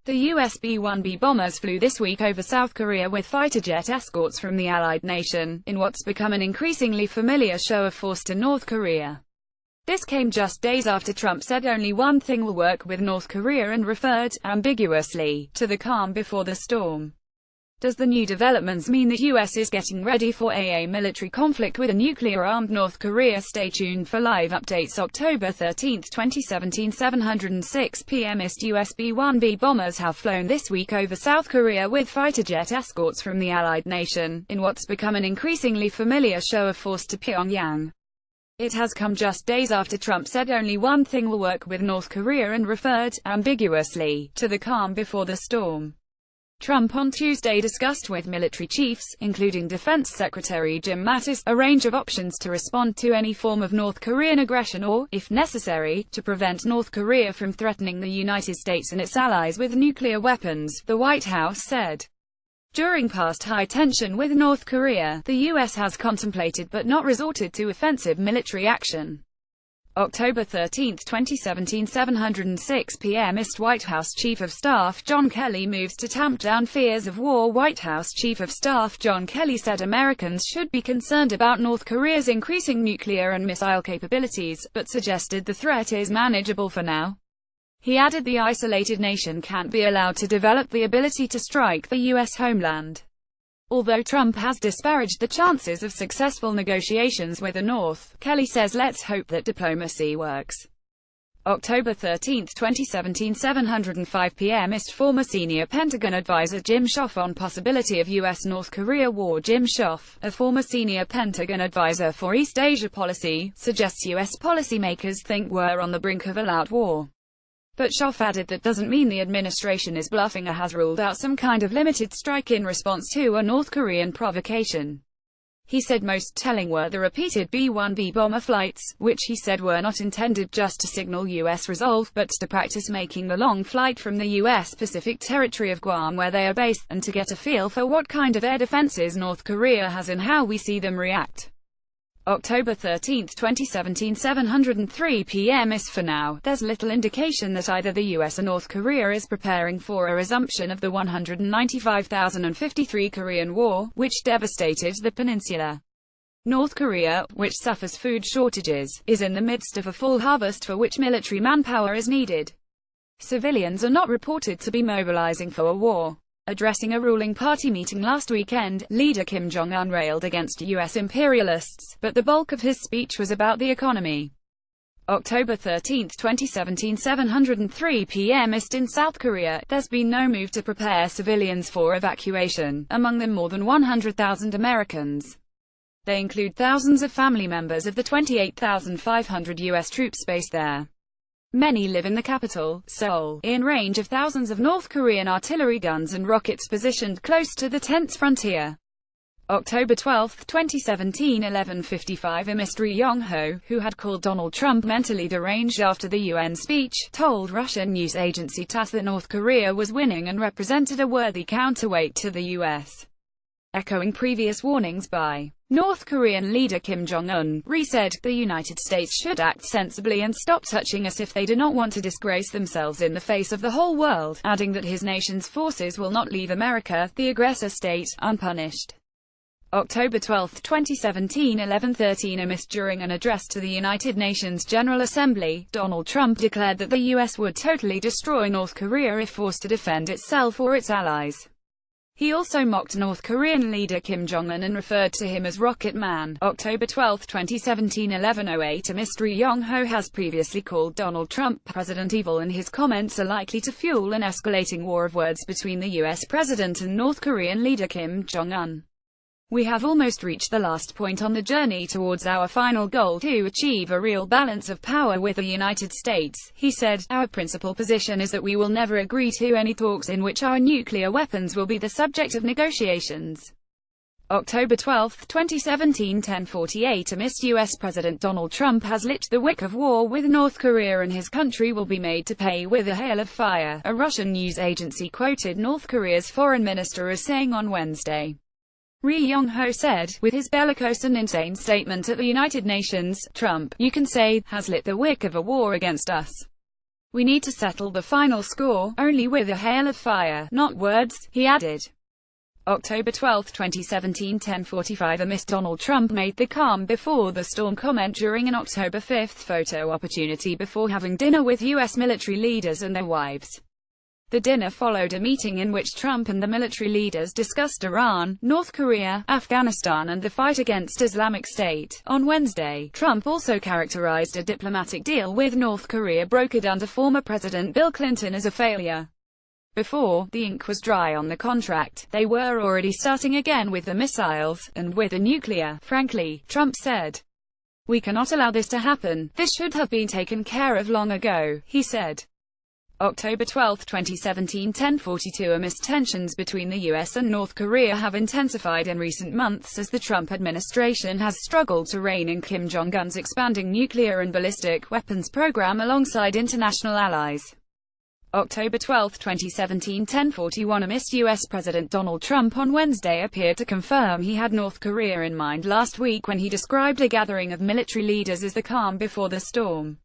The US B1B bombers flew this week over South Korea with fighter jet escorts from the allied nation, in what's become an increasingly familiar show of force to North Korea. This came just days after Trump said only one thing will work with North Korea and referred, ambiguously, to the calm before the storm. Does the new developments mean the US is getting ready for a military conflict with a nuclear-armed North Korea? Stay tuned for live updates. October 13, 2017, 7:06 p.m. IST US B1B bombers have flown this week over South Korea with fighter jet escorts from the allied nation, in what's become an increasingly familiar show of force to Pyongyang. It has come just days after Trump said only one thing will work with North Korea and referred, ambiguously, to the calm before the storm. Trump on Tuesday discussed with military chiefs, including Defense Secretary Jim Mattis, a range of options to respond to any form of North Korean aggression or, if necessary, to prevent North Korea from threatening the United States and its allies with nuclear weapons, the White House said. During past high tension with North Korea, the U.S. has contemplated but not resorted to offensive military action. October 13, 2017, 7:06 p.m. IST White House Chief of Staff John Kelly moves to tamp down fears of war. White House Chief of Staff John Kelly said Americans should be concerned about North Korea's increasing nuclear and missile capabilities, but suggested the threat is manageable for now. He added the isolated nation can't be allowed to develop the ability to strike the U.S. homeland. Although Trump has disparaged the chances of successful negotiations with the North, Kelly says let's hope that diplomacy works. October 13, 2017, 7:05 p.m. IST former senior Pentagon advisor Jim Mattis on possibility of U.S.-North Korea war. Jim Mattis, a former senior Pentagon advisor for East Asia policy, suggests U.S. policymakers think we're on the brink of all-out war. But Mattis added that doesn't mean the administration is bluffing or has ruled out some kind of limited strike in response to a North Korean provocation. He said most telling were the repeated B-1B bomber flights, which he said were not intended just to signal U.S. resolve, but to practice making the long flight from the U.S. Pacific territory of Guam where they are based, and to get a feel for what kind of air defenses North Korea has and how we see them react. October 13, 2017, 7:03 p.m. IST for now, there's little indication that either the U.S. or North Korea is preparing for a resumption of the 195,053 Korean War, which devastated the peninsula. North Korea, which suffers food shortages, is in the midst of a fall harvest for which military manpower is needed. Civilians are not reported to be mobilizing for a war. Addressing a ruling party meeting last weekend, leader Kim Jong-un railed against U.S. imperialists, but the bulk of his speech was about the economy. October 13, 2017, 7:03 p.m. IST in South Korea, there's been no move to prepare civilians for evacuation, among them more than 100,000 Americans. They include thousands of family members of the 28,500 U.S. troops based there. Many live in the capital, Seoul, in range of thousands of North Korean artillery guns and rockets positioned close to the tense frontier. October 12, 2017, 11:55 IST Ri Yong-ho, who had called Donald Trump mentally deranged after the UN speech, told Russian news agency TASS that North Korea was winning and represented a worthy counterweight to the US. Echoing previous warnings by North Korean leader Kim Jong-un, Ri said, the United States should act sensibly and stop touching us if they do not want to disgrace themselves in the face of the whole world, adding that his nation's forces will not leave America, the aggressor state, unpunished. October 12, 2017, 11:13 IST during an address to the United Nations General Assembly, Donald Trump declared that the U.S. would totally destroy North Korea if forced to defend itself or its allies. He also mocked North Korean leader Kim Jong-un and referred to him as Rocket Man. October 12, 2017, 11:08 IST Ri Yong-ho has previously called Donald Trump President Evil, and his comments are likely to fuel an escalating war of words between the U.S. president and North Korean leader Kim Jong-un. We have almost reached the last point on the journey towards our final goal to achieve a real balance of power with the United States, he said. Our principal position is that we will never agree to any talks in which our nuclear weapons will be the subject of negotiations. October 12, 2017, 10:48 IST U.S. President Donald Trump has lit the wick of war with North Korea and his country will be made to pay with a hail of fire, a Russian news agency quoted North Korea's foreign minister as saying on Wednesday. Ri Yong-ho said, with his bellicose and insane statement at the United Nations, Trump, you can say, has lit the wick of a war against us. We need to settle the final score, only with a hail of fire, not words, he added. October 12, 2017, 10:45 Ms. Donald Trump made the calm before the storm comment during an October 5 photo opportunity before having dinner with U.S. military leaders and their wives. The dinner followed a meeting in which Trump and the military leaders discussed Iran, North Korea, Afghanistan and the fight against Islamic State. On Wednesday, Trump also characterized a diplomatic deal with North Korea brokered under former President Bill Clinton as a failure. Before the ink was dry on the contract, they were already starting again with the missiles, and with the nuclear. Frankly, Trump said, "We cannot allow this to happen. This should have been taken care of long ago," he said. October 12, 2017, 10:42 Amidst tensions between the US and North Korea have intensified in recent months as the Trump administration has struggled to rein in Kim Jong-un's expanding nuclear and ballistic weapons program alongside international allies. October 12, 2017, 10:41 Amidst US President Donald Trump on Wednesday appeared to confirm he had North Korea in mind last week when he described a gathering of military leaders as the calm before the storm.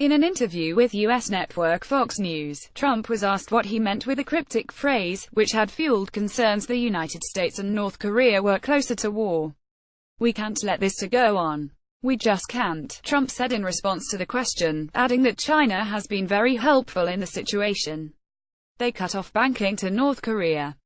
In an interview with U.S. network Fox News, Trump was asked what he meant with a cryptic phrase, which had fueled concerns the United States and North Korea were closer to war. "We can't let this go on. We just can't," Trump said in response to the question, adding that China has been very helpful in the situation. "They cut off banking to North Korea.